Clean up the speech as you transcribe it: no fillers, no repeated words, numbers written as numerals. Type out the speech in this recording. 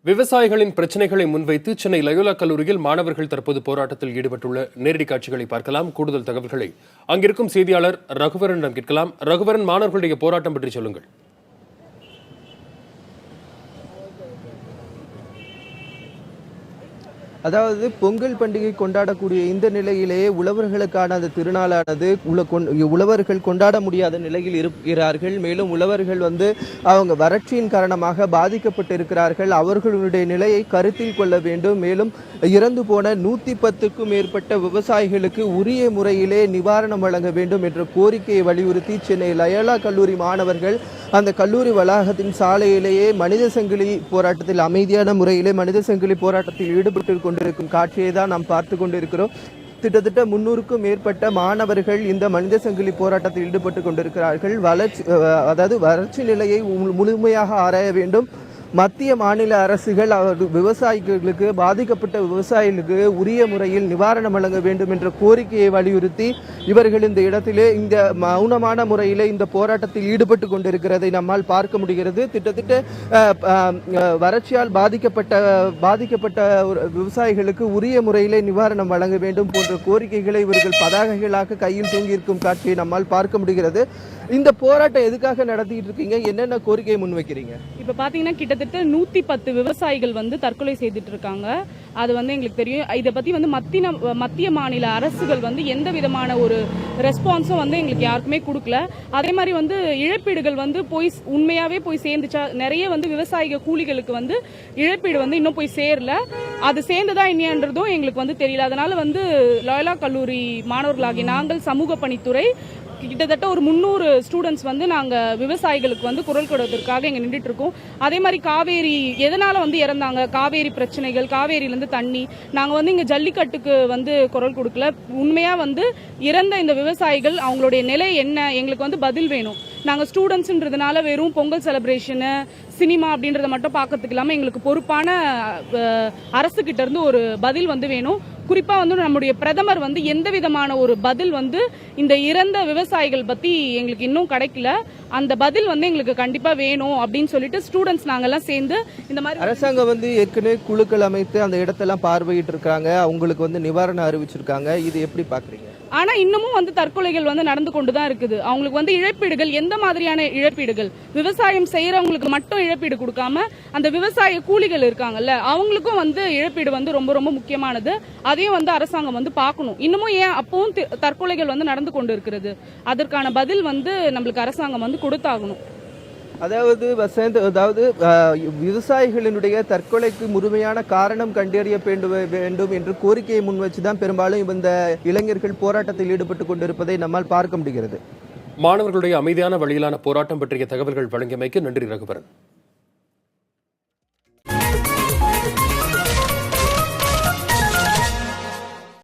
விவசாயிகளின் பிரச்சனைகளை முன்வைத்து சென்னை லயோலா கல்லூரியில் மாணவர்கள் தற்போது போராட்டத்தில் ஈடுபட்டுள்ள நேரடி காட்சிகளை பார்க்கலாம். கூடுதல் தகவல்களை அங்கிருக்கும் செய்தியாளர் ரகுவரனிடம் கேட்கலாம். ரகுவரன், மாணவர்களுடைய போராட்டம் பற்றி சொல்லுங்கள். அதாவது பொங்கல் பண்டிகை கொண்டாடக்கூடிய இந்த நிலையிலேயே உழவர்களுக்கான அந்த திருநாளானது உழவர்கள் கொண்டாட முடியாத நிலையில் இருக்கிறார்கள். மேலும் உழவர்கள் அவங்க வறட்சியின் காரணமாக பாதிக்கப்பட்டிருக்கிறார்கள். அவர்களுடைய நிலையை கருத்தில் கொள்ள வேண்டும். மேலும் இறந்து போன 110க்கும் மேற்பட்ட விவசாயிகளுக்கு உரிய முறையிலே நிவாரணம் வழங்க வேண்டும் என்ற கோரிக்கையை வலியுறுத்தி சென்னை லயோலா கல்லூரி மாணவர்கள் அந்த கல்லூரி வளாகத்தின் சாலையிலேயே மனித சங்கிலி போராட்டத்தில் அமைதியான முறையிலே மனித சங்கிலி போராட்டத்தில் ஈடுபட்டு கொண்டிருக்கும் காட்சியை தான் நாம் பார்த்து கொண்டிருக்கிறோம். கிட்டத்தட்ட 300க்கும் மேற்பட்ட மாணவர்கள் இந்த மனித சங்கிலி போராட்டத்தில் ஈடுபட்டு கொண்டிருக்கிறார்கள். வறட்சி நிலையை முழுமையாக ஆராய வேண்டும். மத்திய மாநில அரசுகள் விவசாயிகளுக்கு பாதிக்கப்பட்ட விவசாயிகளுக்கு உரிய முறையில் நிவாரணம் வழங்க வேண்டும் என்ற கோரிக்கையை வலியுறுத்தி இவர்கள் இந்த இடத்திலே இந்த மௌனமான முறையிலே இந்த போராட்டத்தில் ஈடுபட்டு கொண்டிருக்கிறதை நம்மால் பார்க்க முடிகிறது. கிட்டத்தட்ட வறட்சியால் பாதிக்கப்பட்ட விவசாயிகளுக்கு உரிய முறையிலே நிவாரணம் வழங்க வேண்டும் போன்ற கோரிக்கைகளை இவர்கள் பதாகைகளாக கையில் தூங்கியிருக்கும் காட்சியை நம்மால் பார்க்க முடிகிறது. இந்த போராட்டம் எதுக்காக நடத்திட்டு இருக்கீங்க? என்னென்ன கோரிக்கையை முன்வைக்கிறீங்க? இப்ப பாத்தீங்கன்னா கிட்டத்தட்ட 110 விவசாயிகள் தற்கொலை செய்துட்டு இருக்காங்க. அது எங்களுக்கு தெரியும். இதை பத்தி மத்திய மாநில அரசுகள் எந்த விதமான ஒரு ரெஸ்பான்ஸும் எங்களுக்கு யாருக்குமே கொடுக்கல. அதே மாதிரி இழப்பீடுகள் போய் உண்மையாவே போய் சேர்ந்துச்சா? நிறைய விவசாயிக கூலிகளுக்கு இழப்பீடு இன்னும் போய் சேரல. அது சேர்ந்ததா இல்லையான்றதும் எங்களுக்கு தெரியல. அதனால லயோலா கல்லூரி மாணவர்களாகிய நாங்கள் சமூக பணித்துறை கிட்டத்தட்ட ஒரு 300 ஸ்டூடெண்ட்ஸ் நாங்க விவசாயிகளுக்கு குரல் கொடுப்பதற்காக இங்க நின்றுட்டு இருக்கோம். அதே மாதிரி காவேரி எதனால இறந்தாங்க, காவேரி பிரச்சனைகள், காவேரியிலிருந்து தண்ணி, நாங்க இங்க ஜல்லிக்கட்டுக்கு குரல் கொடுக்கல. உண்மையா இறந்த இந்த விவசாயிகள் அவங்களுடைய நிலை என்ன, எங்களுக்கு பதில் வேணும். நாங்க ஸ்டூடெண்ட்ஸ்ன்றதுனால வெறும் பொங்கல் செலிப்ரேஷனு, சினிமா அப்படின்றத மட்டும் பார்க்கறதுக்கு இல்லாம எங்களுக்கு பொறுப்பான அரசு கிட்ட இருந்து ஒரு பதில் வேணும். குறிப்பா நம்முடைய பிரதமர் எந்த விதமான ஒரு பதில் இந்த இறந்த விவசாயிகள் பத்தி எங்களுக்கு இன்னும் கிடைக்கல. அந்த பதில் எங்களுக்கு கண்டிப்பா வேணும் அப்படின்னு சொல்லிட்டு ஸ்டூடெண்ட்ஸ் நாங்கெல்லாம் சேர்ந்து இந்த மாதிரி அரசாங்கம் ஏற்கனவே குழுக்கள் அமைத்து அந்த இடத்தெல்லாம் பார்வையிட்டு இருக்காங்க. அவங்களுக்கு நிவாரணம் அறிவிச்சிருக்காங்க. இது எப்படி பாக்குறீங்க? ஆனா இன்னமும் தற்கொலைகள் நடந்து கொண்டுதான் இருக்குது. அவங்களுக்கு இழப்பீடுகள் எந்த மாதிரியான இழப்பீடுகள்? விவசாயம் செய்யறவங்களுக்கு மட்டும் இழப்பீடு கொடுக்காம அந்த விவசாய கூலிகள் இருக்காங்கல்ல, அவங்களுக்கும் இழப்பீடு ரொம்ப ரொம்ப முக்கியமானது. அதையும் அரசாங்கம் பார்க்கணும். இன்னமும் ஏன் அப்பவும் தற்கொலைகள் நடந்து கொண்டு இருக்கிறது? அதற்கான பதில் நம்மளுக்கு அரசாங்கம் கொடுத்தாகணும். அதாவது விவசாயிகளினுடைய தற்கொலைக்கு முழுமையான காரணம் கண்டறிய வேண்டும் என்று கோரிக்கையை முன்வச்சுதான் பெரும்பாலும் இந்த இளைஞர்கள் போராட்டத்தில் ஈடுபட்டு கொண்டிருப்பதை நம்மால் பார்க்க முடிகிறது. மாணவர்களுடைய அமைதியான வழியிலான போராட்டம் பற்றிய தகவல்கள் வழங்கியமைக்கு நன்றி ரகுவரன்.